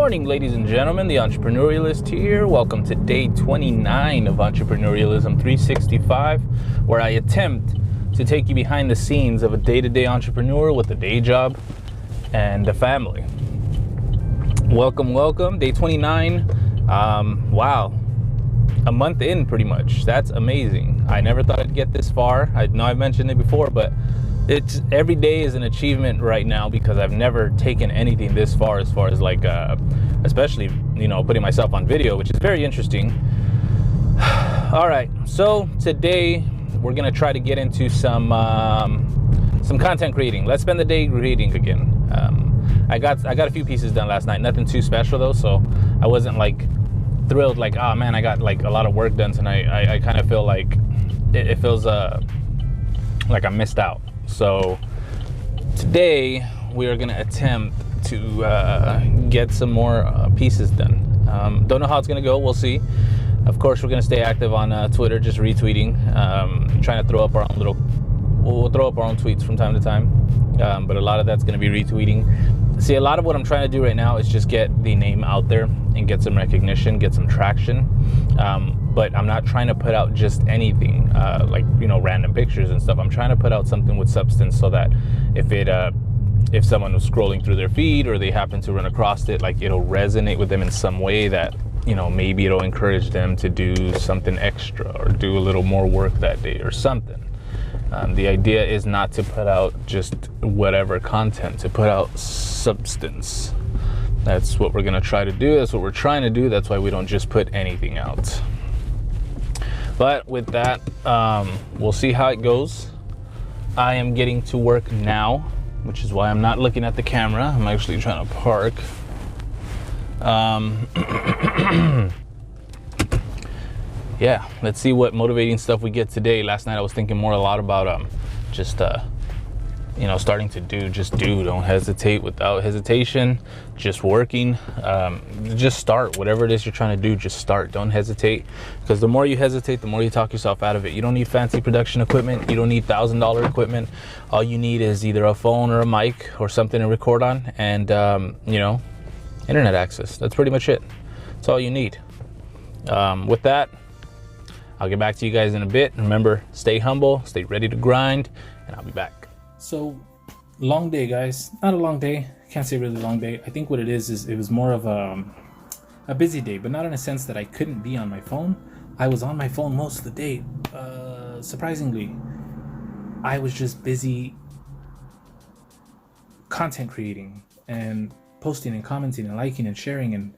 morning, ladies and gentlemen. The Entrepreneurialist here. Welcome to day 29 of Entrepreneurialism³⁶⁵, where I attempt to take you behind the scenes of a day-to-day entrepreneur with a day job and a family. Welcome. Day 29. Wow. A month in, pretty much. That's amazing. I never thought I'd get this far. I know I've mentioned it before, but it's every day is an achievement right now because I've never taken anything this far as like especially putting myself on video, which is very interesting. All right, so today we're gonna try to get into some content creating. Let's spend the day creating again. I got a few pieces done last night, nothing too special though, so I wasn't like thrilled like, oh man, I got like a lot of work done tonight. I kind of feel like it feels like I missed out. So today we are going to attempt to get some more pieces done. Don't know how it's going to go. We'll see. Of course, we're going to stay active on Twitter, just retweeting, trying to throw up our own we'll throw up our own tweets from time to time. But a lot of that's going to be retweeting. See, a lot of what I'm trying to do right now is just get the name out there and get some recognition, get some traction. But I'm not trying to put out just anything like random pictures and stuff. I'm trying to put out something with substance so that if someone was scrolling through their feed or they happen to run across it, like it'll resonate with them in some way that maybe it'll encourage them to do something extra or do a little more work that day or something. The idea is not to put out just whatever content, to put out substance. That's what we're gonna try to do. That's what we're trying to do. That's why we don't just put anything out. But with that, we'll see how it goes. I am getting to work now, which is why I'm not looking at the camera. I'm actually trying to park. Yeah, let's see what motivating stuff we get today. Last night I was thinking a lot about just starting to do. Don't hesitate without hesitation. Just working. Just start. Whatever it is you're trying to do, just start. Don't hesitate, because the more you hesitate, the more you talk yourself out of it. You don't need fancy production equipment. You don't need $1,000 equipment. All you need is either a phone or a mic or something to record on, and internet access. That's pretty much it. That's all you need. With that, I'll get back to you guys in a bit. Remember, stay humble, stay ready to grind, and I'll be back. So, long day, guys. Not a long day. Can't say really long day. I think what it is it was more of a busy day, but not in a sense that I couldn't be on my phone. I was on my phone most of the day. Surprisingly, I was just busy content creating and posting and commenting and liking and sharing and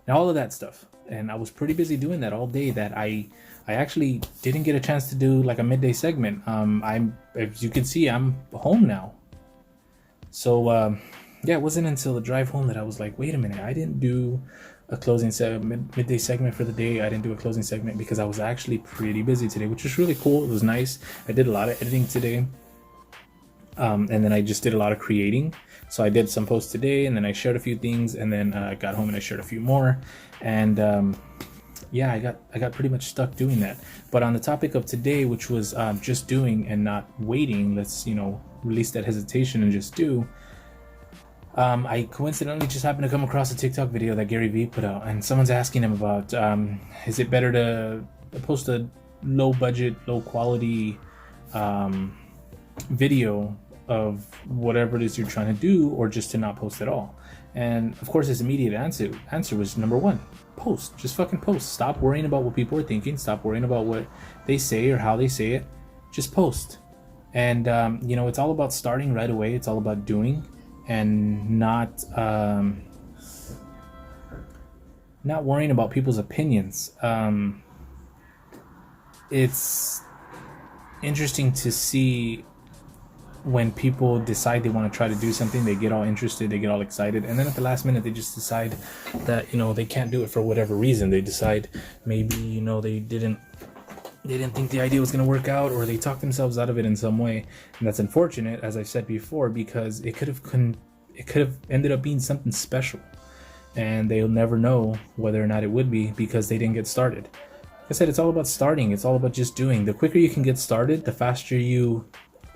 all of that stuff. And I was pretty busy doing that all day that I actually didn't get a chance to do like a midday segment. As you can see, I'm home now. So yeah, it wasn't until the drive home that I was like, wait a minute, I didn't do a closing midday segment for the day. I didn't do a closing segment because I was actually pretty busy today, which was really cool. It was nice. I did a lot of editing today. And then I just did a lot of creating. So I did some posts today, and then I shared a few things, and then I got home and I shared a few more. And yeah, I got pretty much stuck doing that. But on the topic of today, which was just doing and not waiting, let's release that hesitation and just do. I coincidentally just happened to come across a TikTok video that GaryVee put out, and someone's asking him about is it better to post a low budget, low quality video of whatever it is you're trying to do, or just to not post at all. And of course his immediate answer was number one: post. Just fucking post. Stop worrying about what people are thinking. Stop worrying about what they say or how they say it. Just post. And it's all about starting right away. It's all about doing and not worrying about people's opinions. It's interesting to see when people decide they want to try to do something, they get all interested, they get all excited, and then at the last minute they just decide that they can't do it for whatever reason. They decide maybe they didn't think the idea was going to work out, or they talked themselves out of it in some way. And that's unfortunate, as I said before, because it could have ended up being something special, and they'll never know whether or not it would be because they didn't get started. Like I said, it's all about starting. It's all about just doing. The quicker you can get started, the faster you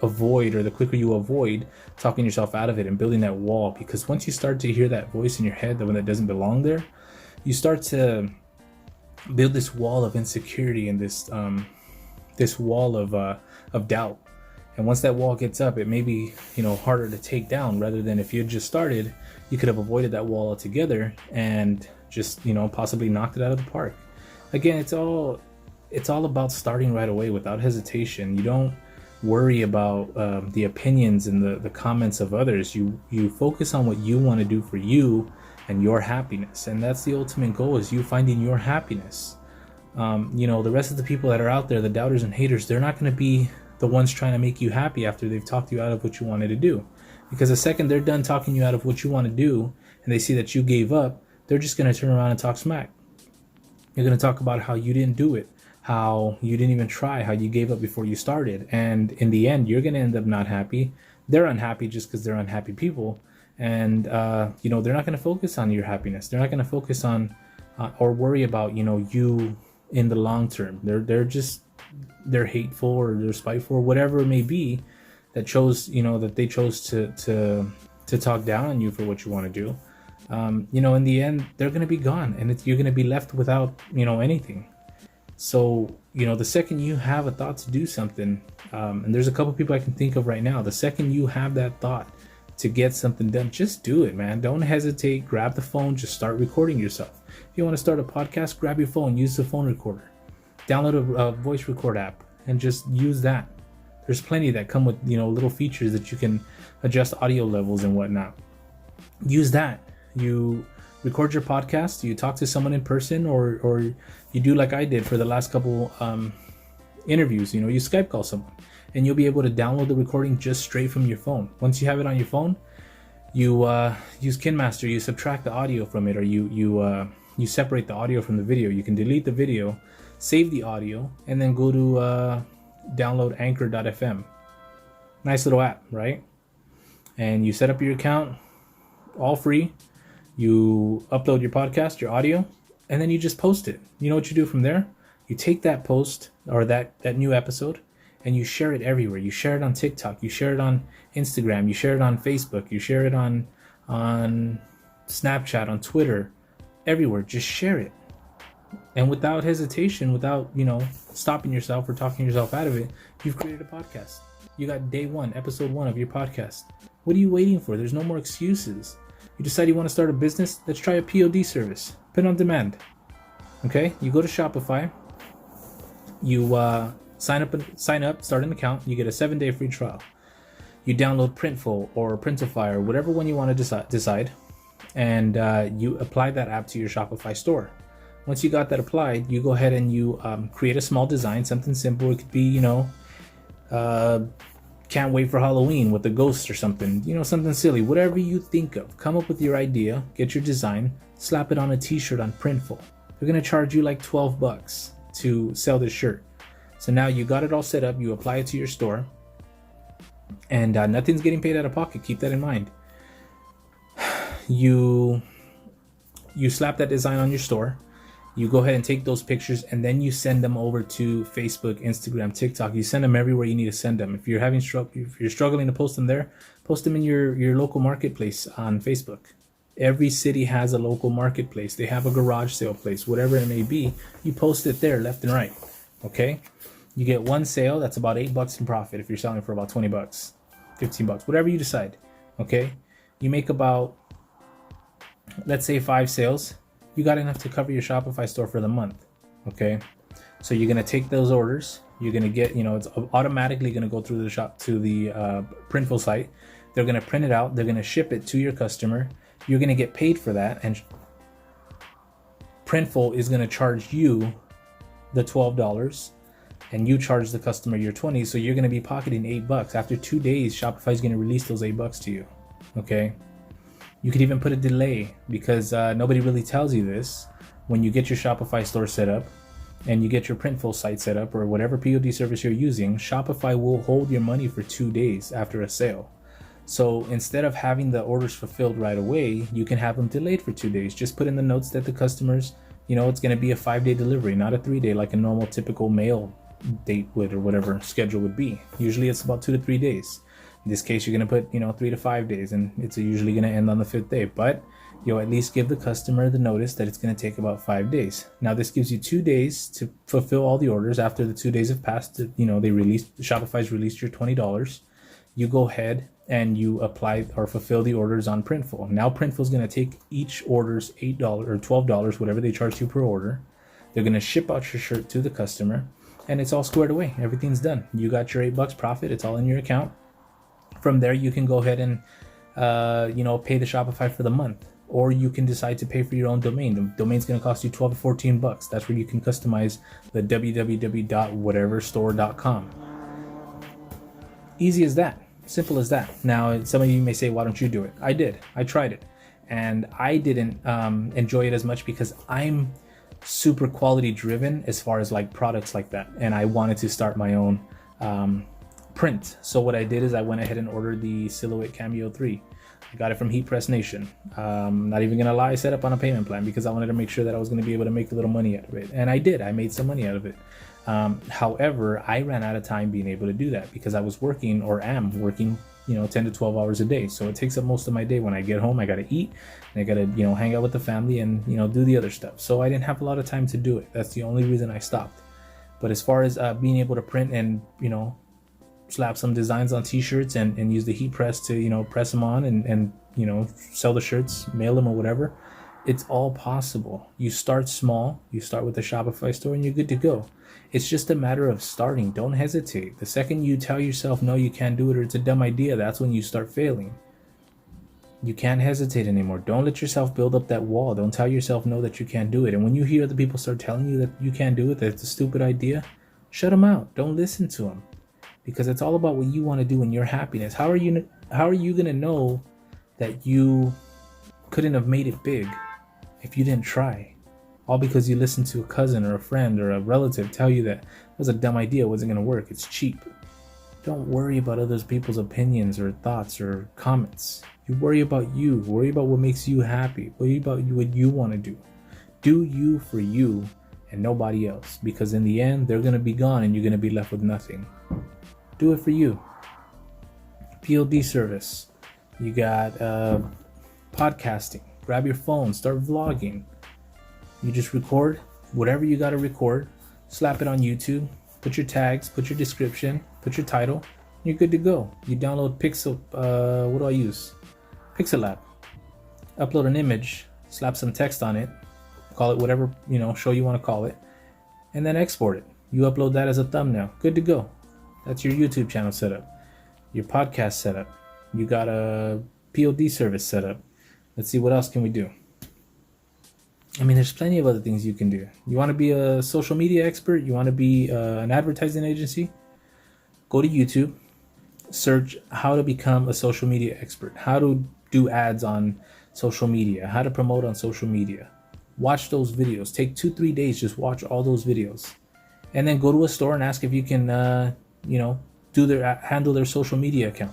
avoid, or the quicker you avoid talking yourself out of it and building that wall. Because once you start to hear that voice in your head, the one that doesn't belong there, you start to build this wall of insecurity and this wall of doubt. And once that wall gets up, it may be, harder to take down, rather than if you had just started, you could have avoided that wall altogether and just, possibly knocked it out of the park. Again, it's all about starting right away without hesitation. You don't worry about the opinions and the comments of others. You focus on what you want to do for you and your happiness. And that's the ultimate goal, is you finding your happiness. The rest of the people that are out there, the doubters and haters, they're not going to be the ones trying to make you happy after they've talked you out of what you wanted to do. Because the second they're done talking you out of what you want to do and they see that you gave up, they're just going to turn around and talk smack. You're going to talk about how you didn't do it, how you didn't even try, how you gave up before you started. And in the end, you're going to end up not happy. They're unhappy just because they're unhappy people. And, they're not going to focus on your happiness. They're not going to focus on or worry about, you in the long term. They're hateful or they're spiteful or whatever it may be that they chose to talk down on you for what you want to do. In the end, they're going to be gone, and you're going to be left without, anything. So, the second you have a thought to do something, and there's a couple people I can think of right now, the second you have that thought to get something done, just do it, man. Don't hesitate. Grab the phone, just start recording yourself. If you want to start a podcast, grab your phone, use the phone recorder. Download a voice record app and just use that. There's plenty that come with, little features that you can adjust audio levels and whatnot. Use that. You record your podcast, you talk to someone in person, or you do like I did for the last couple interviews. You Skype call someone, and you'll be able to download the recording just straight from your phone. Once you have it on your phone, you use KinMaster, you subtract the audio from it, or you separate the audio from the video. You can delete the video, save the audio, and then go to download anchor.fm. Nice little app, right? And you set up your account, all free. You upload your podcast, your audio, and then you just post it. You know what you do from there? You take that post or that new episode and you share it everywhere. You share it on TikTok, you share it on Instagram, you share it on Facebook, you share it on Snapchat, on Twitter, everywhere. Just share it. And without hesitation, without, stopping yourself or talking yourself out of it, you've created a podcast. You got day one, episode 1 of your podcast. What are you waiting for? There's no more excuses. You decide you want to start a business? Let's try a POD service, print on demand. Okay, you go to Shopify, you sign up, start an account, you get a 7-day free trial. You download Printful or Printify or whatever one you want to decide, and you apply that app to your Shopify store. Once you got that applied, you go ahead and you create a small design, something simple. It could be, can't wait for Halloween with a ghost or something, something silly, whatever you think of. Come up with your idea, get your design, slap it on a t-shirt on Printful. They're going to charge you like $12 to sell this shirt. So now you got it all set up, you apply it to your store, and nothing's getting paid out of pocket. Keep that in mind. You slap that design on your store. You go ahead and take those pictures, and then you send them over to Facebook, Instagram, TikTok. You send them everywhere you need to send them. If you're struggling to post them there, post them in your local marketplace on Facebook. Every city has a local marketplace. They have a garage sale place, whatever it may be. You post it there, left and right. Okay? You get one sale, that's about $8 in profit if you're selling for about $20, $15, whatever you decide. Okay? You make about, let's say, 5 sales. You got enough to cover your Shopify store for the month. Okay? So you're gonna take those orders. You're gonna get, it's automatically gonna go through the Printful site. They're gonna print it out. They're gonna ship it to your customer. You're gonna get paid for that, and Printful is gonna charge you the $12, and you charge the customer your $20. So you're gonna be pocketing $8. After 2 days, Shopify is gonna release those $8 to you. Okay? You could even put a delay, because nobody really tells you this. When you get your Shopify store set up and you get your Printful site set up, or whatever POD service you're using, Shopify will hold your money for 2 days after a sale. So instead of having the orders fulfilled right away, you can have them delayed for 2 days. Just put in the notes that the customers, it's going to be a 5-day delivery, not a 3-day like a normal typical mail date would, or whatever schedule would be. Usually it's about 2 to 3 days. In this case, you're going to put 3 to 5 days, and it's usually going to end on the 5th day, but you'll at least give the customer the notice that it's going to take about 5 days. Now this gives you 2 days to fulfill all the orders. After the 2 days have passed, Shopify's released your $20. You go ahead and you apply or fulfill the orders on Printful. Now Printful is going to take each order's $8 or $12, whatever they charge you per order. They're going to ship out your shirt to the customer, and it's all squared away. Everything's done. You got your $8 profit. It's all in your account. From there, you can go ahead and pay the Shopify for the month, or you can decide to pay for your own domain. The domain's going to cost you $12 to $14. That's where you can customize the www.whateverstore.com. Easy as that. Simple as that. Now, some of you may say, why don't you do it? I did. I tried it, and I didn't enjoy it as much because I'm super quality driven as far as like products like that, and I wanted to start my own print. So what I did is I went ahead and ordered the Silhouette Cameo 3. I got it from Heat Press Nation. Not even gonna lie, I set up on a payment plan because I wanted to make sure that I was gonna be able to make a little money out of it, and I did. I made some money out of it. However, I ran out of time being able to do that because I was working, or am working, 10 to 12 hours a day. So it takes up most of my day. When I get home, I gotta eat, and I gotta hang out with the family and do the other stuff. So I didn't have a lot of time to do it. That's the only reason I stopped. But as far as being able to print and slap some designs on t-shirts and use the heat press to press them on and sell the shirts, mail them or whatever, it's all possible. You start small, you start with the Shopify store, and you're good to go. It's just a matter of starting. Don't hesitate. The second you tell yourself no, you can't do it, or it's a dumb idea, that's when you start failing. You can't hesitate anymore. Don't let yourself build up that wall. Don't tell yourself no, that you can't do it. And when you hear other people start telling you that you can't do it, that it's a stupid idea, shut them out. Don't listen to them, because it's all about what you want to do and your happiness. How are you going to know that you couldn't have made it big if you didn't try? All because you listened to a cousin or a friend or a relative tell you that it was a dumb idea, it wasn't going to work, it's cheap. Don't worry about other people's opinions or thoughts or comments. You worry about you. Worry about what makes you happy. Worry about what you want to do. Do you for you and nobody else, because in the end, they're going to be gone and you're going to be left with nothing. Do it for you. POD service. You got podcasting. Grab your phone, start vlogging. You just record whatever you got to record, slap it on YouTube, put your tags, put your description, put your title, you're good to go. You download what do I use? Pixel app. Upload an image, slap some text on it, call it whatever, show you want to call it, and then export it. You upload that as a thumbnail. Good to go. That's your YouTube channel set up, your podcast set up. You got a POD service set up. Let's see, what else can we do? There's plenty of other things you can do. You want to be a social media expert? You want to be an advertising agency? Go to YouTube, search how to become a social media expert, how to do ads on social media, how to promote on social media. Watch those videos. Take 2-3 days, just watch all those videos. And then go to a store and ask if you can, handle their social media account.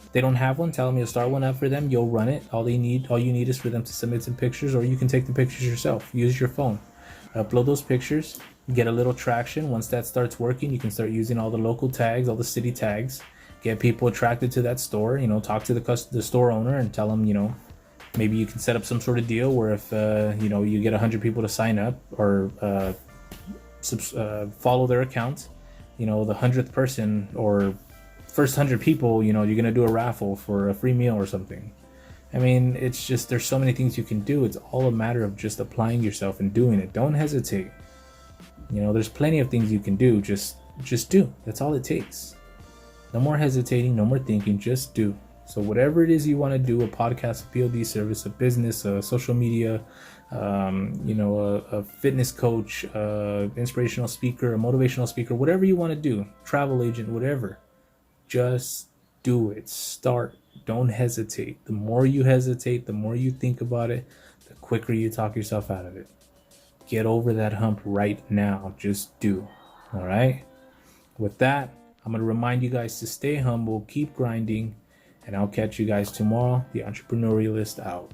If they don't have one, tell them you'll start one up for them. You'll run it. All you need is for them to submit some pictures, or you can take the pictures yourself. Use your phone. Upload those pictures. Get a little traction. Once that starts working, you can start using all the local tags, all the city tags. Get people attracted to that store. Talk to the store owner and tell them, maybe you can set up some sort of deal where if you get 100 people to sign up or follow their account, the 100th person or first 100 people, you're going to do a raffle for a free meal or something. It's just, there's so many things you can do. It's all a matter of just applying yourself and doing it. Don't hesitate. There's plenty of things you can do. Just do. That's all it takes. No more hesitating, no more thinking, just do. So whatever it is you want to do, a podcast, a POD service, a business, a social media, a fitness coach, inspirational speaker, a motivational speaker, whatever you want to do, travel agent, whatever, just do it. Start. Don't hesitate. The more you hesitate, the more you think about it, the quicker you talk yourself out of it. Get over that hump right now. Just do. All right? With that, I'm going to remind you guys to stay humble, keep grinding, and I'll catch you guys tomorrow. The Entrepreneurialist out.